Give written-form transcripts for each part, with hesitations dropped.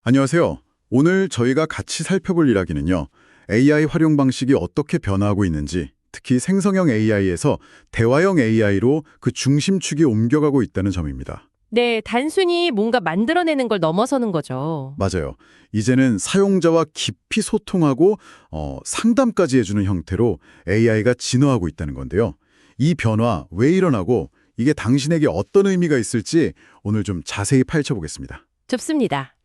안녕하세요. 오늘 저희가 같이 살펴볼 이야기는요. AI 활용 방식이 어떻게 변화하고 있는지, 특히 생성형 AI에서 대화형 AI로 그 중심축이 옮겨가고 있다는 점입니다. 네, 단순히 뭔가 만들어내는 걸 넘어서는 거죠. 맞아요. 이제는 사용자와 깊이 소통하고 상담까지 해주는 형태로 AI가 진화하고 있다는 건데요. 이 변화 왜 일어나고 이게 당신에게 어떤 의미가 있을지 오늘 좀 자세히 파헤쳐보겠습니다. 좋습니다.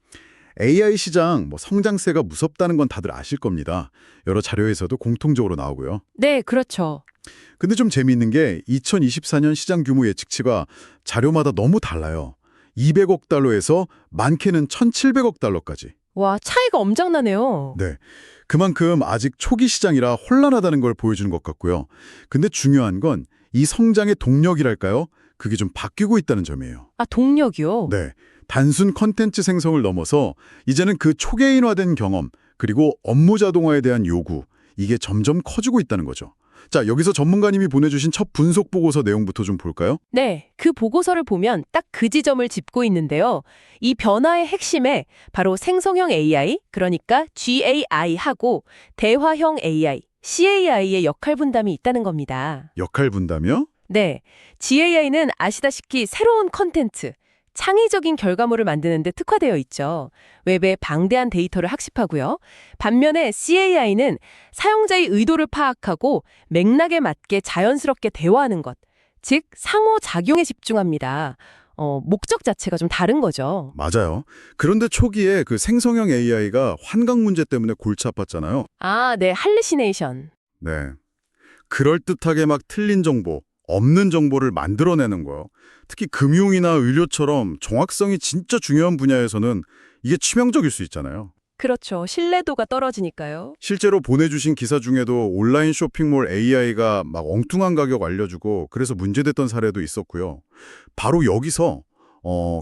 AI 시장 성장세가 무섭다는 건 다들 아실 겁니다. 여러 자료에서도 공통적으로 나오고요. 네, 그렇죠. 근데 좀 재미있는 게 2024년 시장 규모 예측치가 자료마다 너무 달라요. 200억 달러에서 많게는 1,700억 달러까지. 와, 차이가 엄청나네요. 네. 그만큼 아직 초기 시장이라 혼란하다는 걸 보여주는 것 같고요. 근데 중요한 건 이 성장의 동력이랄까요? 그게 좀 바뀌고 있다는 점이에요. 아, 동력이요? 네. 단순 컨텐츠 생성을 넘어서 이제는 그 초개인화된 경험, 그리고 업무 자동화에 대한 요구, 이게 점점 커지고 있다는 거죠. 자, 여기서 전문가님이 보내주신 첫 분석 보고서 내용부터 좀 볼까요? 네, 그 보고서를 보면 딱 그 지점을 짚고 있는데요. 이 변화의 핵심에 바로 생성형 AI, 그러니까 GAI하고 대화형 AI, CAI의 역할 분담이 있다는 겁니다. 역할 분담이요? 네, GAI는 아시다시피 새로운 컨텐츠, 창의적인 결과물을 만드는 데 특화되어 있죠. 웹에 방대한 데이터를 학습하고요. 반면에 CAI는 사용자의 의도를 파악하고 맥락에 맞게 자연스럽게 대화하는 것, 즉 상호작용에 집중합니다. 목적 자체가 좀 다른 거죠. 맞아요. 그런데 초기에 그 생성형 AI가 환각 문제 때문에 골치 아팠잖아요. 아, 네, 할루시네이션. 네. 그럴듯하게 막 틀린 정보, 없는 정보를 만들어내는 거요. 특히 금융이나 의료처럼 정확성이 진짜 중요한 분야에서는 이게 치명적일 수 있잖아요. 그렇죠. 신뢰도가 떨어지니까요. 실제로 보내주신 기사 중에도 온라인 쇼핑몰 AI가 막 엉뚱한 가격 알려주고 그래서 문제됐던 사례도 있었고요. 바로 여기서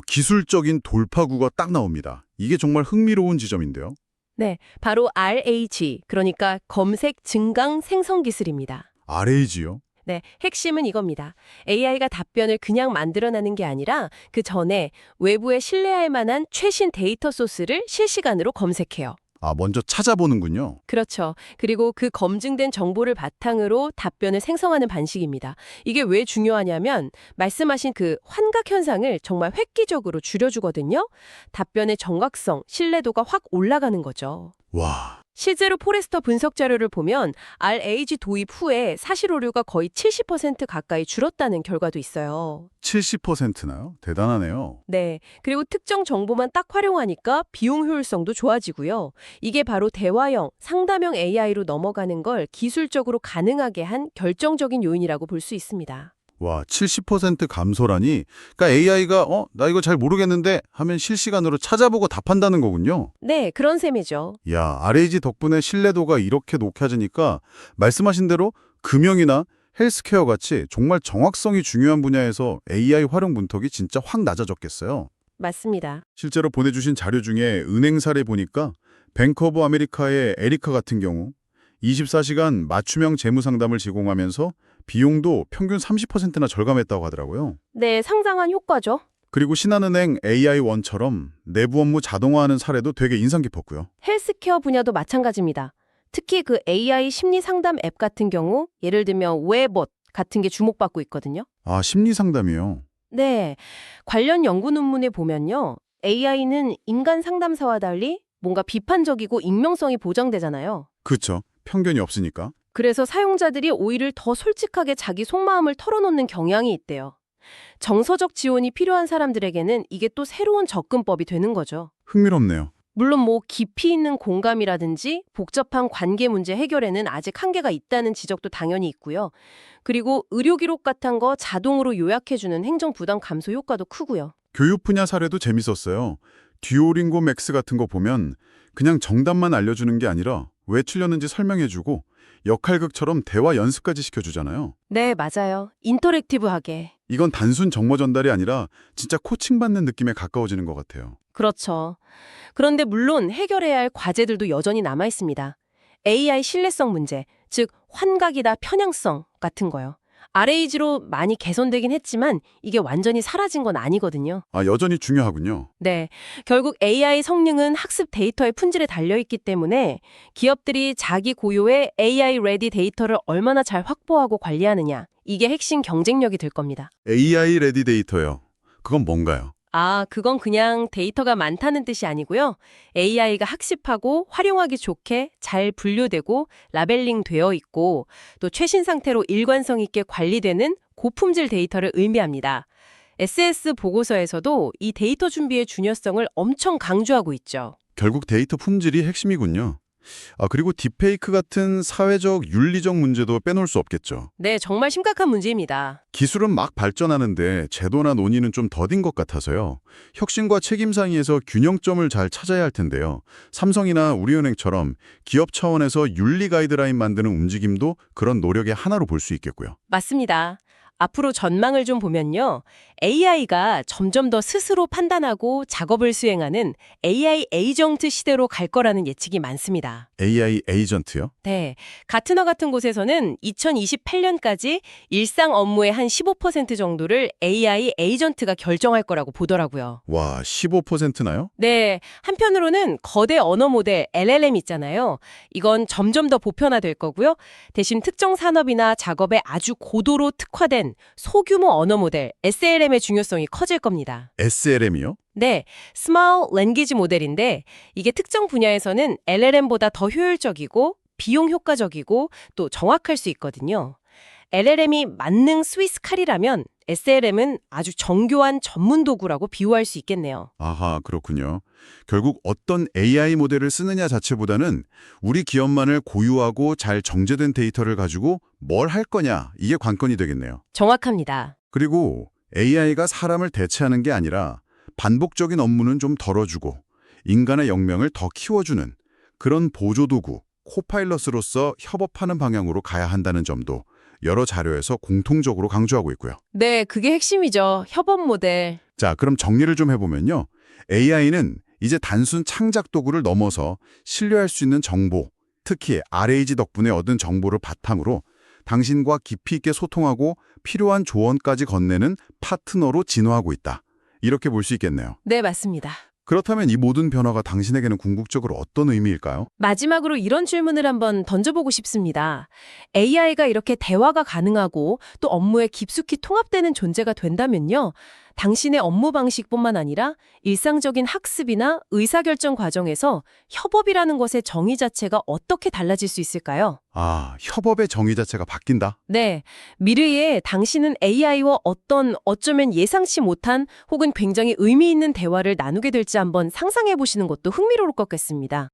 기술적인 돌파구가 딱 나옵니다. 이게 정말 흥미로운 지점인데요. 네, 바로 RAG, 그러니까 검색 증강 생성 기술입니다. RAG요? 네, 핵심은 이겁니다. AI가 답변을 그냥 만들어내는 게 아니라 그 전에 외부에 신뢰할 만한 최신 데이터 소스를 실시간으로 검색해요. 아, 먼저 찾아보는군요. 그렇죠. 그리고 그 검증된 정보를 바탕으로 답변을 생성하는 방식입니다. 이게 왜 중요하냐면 말씀하신 그 환각 현상을 정말 획기적으로 줄여주거든요. 답변의 정확성, 신뢰도가 확 올라가는 거죠. 와, 실제로 포레스터 분석 자료를 보면 RAG 도입 후에 사실 오류가 거의 70% 가까이 줄었다는 결과도 있어요. 70%나요? 대단하네요. 네. 그리고 특정 정보만 딱 활용하니까 비용 효율성도 좋아지고요. 이게 바로 대화형, 상담형 AI로 넘어가는 걸 기술적으로 가능하게 한 결정적인 요인이라고 볼 수 있습니다. 와, 70% 감소라니? 그러니까 AI가 나 이거 잘 모르겠는데 하면 실시간으로 찾아보고 답한다는 거군요. 네, 그런 셈이죠. 야, RAG 덕분에 신뢰도가 이렇게 높아지니까 말씀하신 대로 금융이나 헬스케어 같이 정말 정확성이 중요한 분야에서 AI 활용 문턱이 진짜 확 낮아졌겠어요. 맞습니다. 실제로 보내주신 자료 중에 은행 사례 보니까 뱅크 오브 아메리카의 에리카 같은 경우 24시간 맞춤형 재무 상담을 제공하면서 비용도 평균 30%나 절감했다고 하더라고요. 네, 상당한 효과죠. 그리고 신한은행 AI1처럼 내부 업무 자동화하는 사례도 되게 인상 깊었고요. 헬스케어 분야도 마찬가지입니다. 특히 그 AI 심리 상담 앱 같은 경우 예를 들면 웨봇 같은 게 주목받고 있거든요. 아, 심리 상담이요. 네, 관련 연구 논문에 보면요. AI는 인간 상담사와 달리 뭔가 비판적이고 익명성이 보장되잖아요. 그쵸. 편견이 없으니까. 그래서 사용자들이 오히려 더 솔직하게 자기 속마음을 털어놓는 경향이 있대요. 정서적 지원이 필요한 사람들에게는 이게 또 새로운 접근법이 되는 거죠. 흥미롭네요. 물론 깊이 있는 공감이라든지 복잡한 관계 문제 해결에는 아직 한계가 있다는 지적도 당연히 있고요. 그리고 의료 기록 같은 거 자동으로 요약해주는 행정 부담 감소 효과도 크고요. 교육 분야 사례도 재밌었어요. 듀오링고 맥스 같은 거 보면 그냥 정답만 알려주는 게 아니라 왜 틀렸는지 설명해주고 역할극처럼 대화 연습까지 시켜주잖아요. 네, 맞아요. 인터랙티브하게. 이건 단순 정보 전달이 아니라 진짜 코칭받는 느낌에 가까워지는 것 같아요. 그렇죠. 그런데 물론 해결해야 할 과제들도 여전히 남아 있습니다. AI 신뢰성 문제, 즉 환각이다 편향성 같은 거요. RAG로 많이 개선되긴 했지만 이게 완전히 사라진 건 아니거든요. 아, 여전히 중요하군요. 네, 결국 AI 성능은 학습 데이터의 품질에 달려있기 때문에 기업들이 자기 고유의 AI-ready 데이터를 얼마나 잘 확보하고 관리하느냐, 이게 핵심 경쟁력이 될 겁니다. AI 레디 데이터요. 그건 뭔가요? 그건 그냥 데이터가 많다는 뜻이 아니고요. AI가 학습하고 활용하기 좋게 잘 분류되고 라벨링 되어 있고 또 최신 상태로 일관성 있게 관리되는 고품질 데이터를 의미합니다. SS 보고서에서도 이 데이터 준비의 중요성을 엄청 강조하고 있죠. 결국 데이터 품질이 핵심이군요. 아, 그리고 딥페이크 같은 사회적 윤리적 문제도 빼놓을 수 없겠죠. 네, 정말 심각한 문제입니다. 기술은 막 발전하는데 제도나 논의는 좀 더딘 것 같아서요. 혁신과 책임 사이에서 균형점을 잘 찾아야 할 텐데요. 삼성이나 우리은행처럼 기업 차원에서 윤리 가이드라인 만드는 움직임도 그런 노력의 하나로 볼 수 있겠고요. 맞습니다. 앞으로 전망을 좀 보면요. AI가 점점 더 스스로 판단하고 작업을 수행하는 AI 에이전트 시대로 갈 거라는 예측이 많습니다. AI 에이전트요? 네. 가트너 같은 곳에서는 2028년까지 일상 업무의 한 15% 정도를 AI 에이전트가 결정할 거라고 보더라고요. 와, 15%나요? 네. 한편으로는 거대 언어 모델 LLM 있잖아요. 이건 점점 더 보편화될 거고요. 대신 특정 산업이나 작업에 아주 고도로 특화된 소규모 언어 모델 SLM의 중요성이 커질 겁니다. SLM이요? 네, Small Language 모델인데 이게 특정 분야에서는 LLM보다 더 효율적이고 비용 효과적이고 또 정확할 수 있거든요. LLM이 만능 스위스 칼이라면 SLM은 아주 정교한 전문 도구라고 비유할 수 있겠네요. 아하, 그렇군요. 결국 어떤 AI 모델을 쓰느냐 자체보다는 우리 기업만을 고유하고 잘 정제된 데이터를 가지고 뭘 할 거냐, 이게 관건이 되겠네요. 정확합니다. 그리고 AI가 사람을 대체하는 게 아니라 반복적인 업무는 좀 덜어주고 인간의 역량을 더 키워주는 그런 보조도구, 코파일럿으로서 협업하는 방향으로 가야 한다는 점도 여러 자료에서 공통적으로 강조하고 있고요. 네, 그게 핵심이죠. 협업 모델. 자, 그럼 정리를 좀 해보면요. AI는 이제 단순 창작 도구를 넘어서 신뢰할 수 있는 정보, 특히 RAG 덕분에 얻은 정보를 바탕으로 당신과 깊이 있게 소통하고 필요한 조언까지 건네는 파트너로 진화하고 있다. 이렇게 볼 수 있겠네요. 네, 맞습니다. 그렇다면 이 모든 변화가 당신에게는 궁극적으로 어떤 의미일까요? 마지막으로 이런 질문을 한번 던져보고 싶습니다. AI가 이렇게 대화가 가능하고 또 업무에 깊숙이 통합되는 존재가 된다면요. 당신의 업무 방식뿐만 아니라 일상적인 학습이나 의사결정 과정에서 협업이라는 것의 정의 자체가 어떻게 달라질 수 있을까요? 아, 협업의 정의 자체가 바뀐다? 네, 미래에 당신은 AI와 어쩌면 예상치 못한 혹은 굉장히 의미 있는 대화를 나누게 될지 한번 상상해 보시는 것도 흥미로울 것 같습니다.